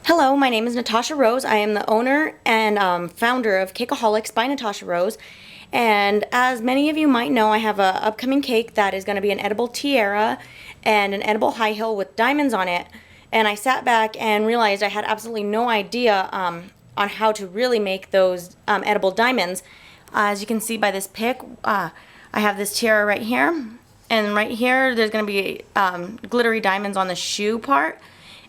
Hello, my name is Natasha Rose. I am the owner and founder of Cakeaholics by Natasha Rose. And as many of you might know, I have an upcoming cake that is going to be an edible tiara and an edible high heel with diamonds on it. And I sat back and realized I had absolutely no idea on how to really make those edible diamonds. As you can see by this pic, I have this tiara right here. And right here, there's going to be glittery diamonds on the shoe part.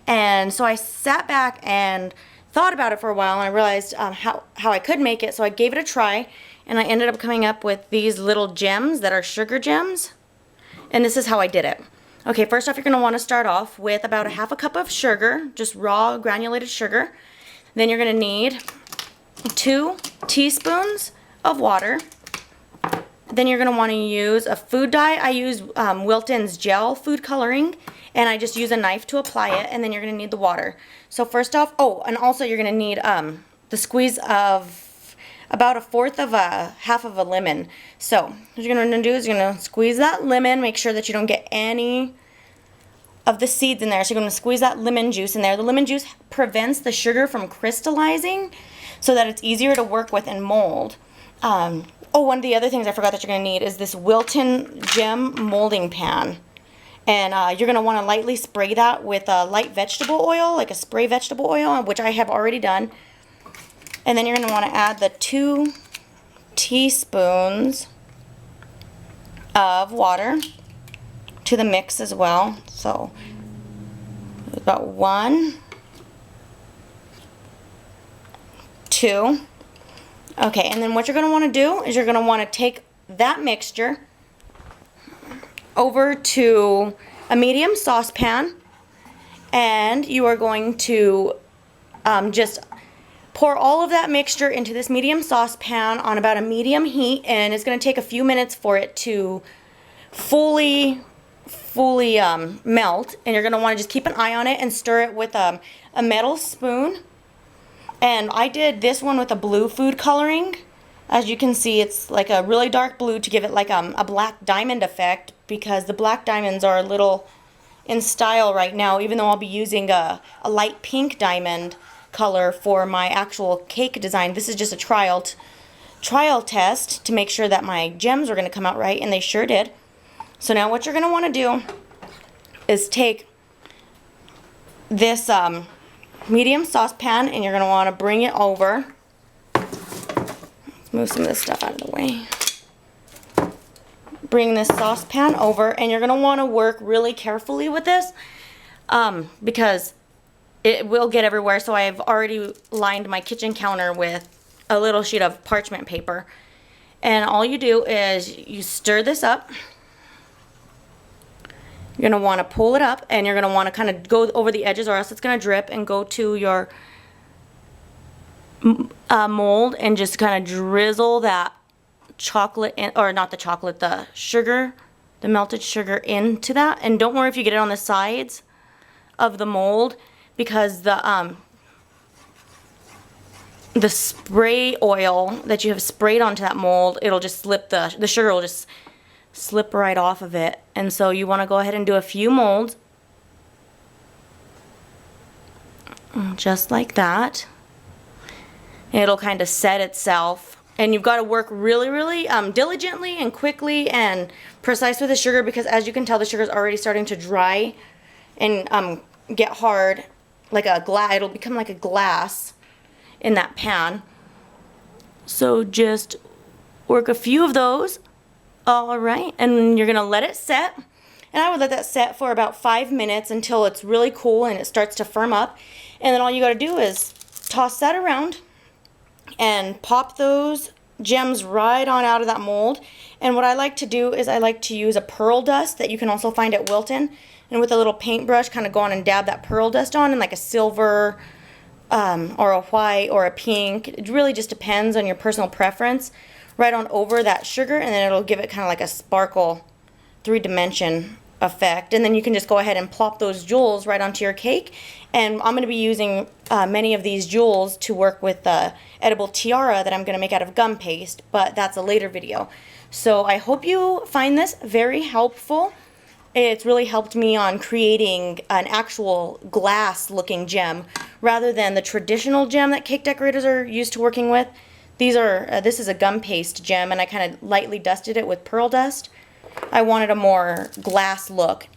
And so I sat back and thought about it for a while, and I realized how I could make it, so I gave it a try, and I ended up coming up with these little gems that are sugar gems, and this is how I did it. Okay, first off, you're going to want to start off with about a half a cup of sugar, just raw granulated sugar. Then you're going to need 2 teaspoons of water. Then you're going to want to use a food dye. I use Wilton's gel food coloring, and I just use a knife to apply it, and then you're going to need the water. So first off, oh, and also you're going to need the squeeze of about a fourth of a half of a lemon. So what you're going to do is you're going to squeeze that lemon, make sure that you don't get any of the seeds in there. So you're going to squeeze that lemon juice in there. The lemon juice prevents the sugar from crystallizing so that it's easier to work with and mold. Oh, one of the other things I forgot that you're going to need is this Wilton Gem Molding Pan. And you're going to want to lightly spray that with a light vegetable oil, like a spray vegetable oil, which I have already done. And then you're going to want to add the 2 teaspoons of water to the mix as well. So about 1, 2. Okay, and then what you're going to want to do is you're going to want to take that mixture over to a medium saucepan, and you are going to just pour all of that mixture into this medium saucepan on about a medium heat, and it's going to take a few minutes for it to fully melt. And you're going to want to just keep an eye on it and stir it with a metal spoon. And I did this one with a blue food coloring. As you can see, it's like a really dark blue to give it like a black diamond effect, because the black diamonds are a little in style right now, even though I'll be using a light pink diamond color for my actual cake design. This is just a trial test to make sure that my gems are going to come out right, and they sure did. So now what you're going to want to do is take this medium saucepan, and you're going to want to bring it over. Let's move some of this stuff out of the way. Bring this saucepan over, and you're going to want to work really carefully with this because it will get everywhere. So I've already lined my kitchen counter with a little sheet of parchment paper, and all you do is you stir this up. You're going to want to pull it up, and you're going to want to kind of go over the edges, or else it's going to drip, and go to your mold and just kind of drizzle that chocolate in, or not the chocolate, the sugar, the melted sugar into that. And don't worry if you get it on the sides of the mold, because the spray oil that you have sprayed onto that mold, it'll just slip, the sugar will just slip right off of it. And so you want to go ahead and do a few molds just like that. It'll kind of set itself, and you've got to work really diligently and quickly and precise with the sugar, because as you can tell, the sugar is already starting to dry and get hard, like a glass. It'll become like a glass in that pan. So just work a few of those. All right, and you're gonna let it set, and I would let that set for about 5 minutes until it's really cool and it starts to firm up. And then all you gotta do is toss that around and pop those gems right on out of that mold. And what I like to do is I like to use a pearl dust that you can also find at Wilton, and with a little paintbrush kind of go on and dab that pearl dust on in like a silver or a white or a pink. It really just depends on your personal preference. Right on over that sugar, and then it'll give it kind of like a sparkle 3-dimension effect. And then you can just go ahead and plop those jewels right onto your cake. And I'm going to be using many of these jewels to work with the edible tiara that I'm going to make out of gum paste, but that's a later video. So I hope you find this very helpful. It's really helped me on creating an actual glass looking gem rather than the traditional gem that cake decorators are used to working with. This is a gum paste gem, and I kind of lightly dusted it with pearl dust. I wanted a more glass look.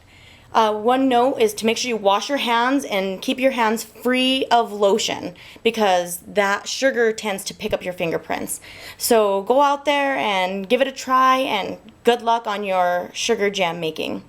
One note is to make sure you wash your hands and keep your hands free of lotion, because that sugar tends to pick up your fingerprints. So go out there and give it a try, and good luck on your sugar jam making.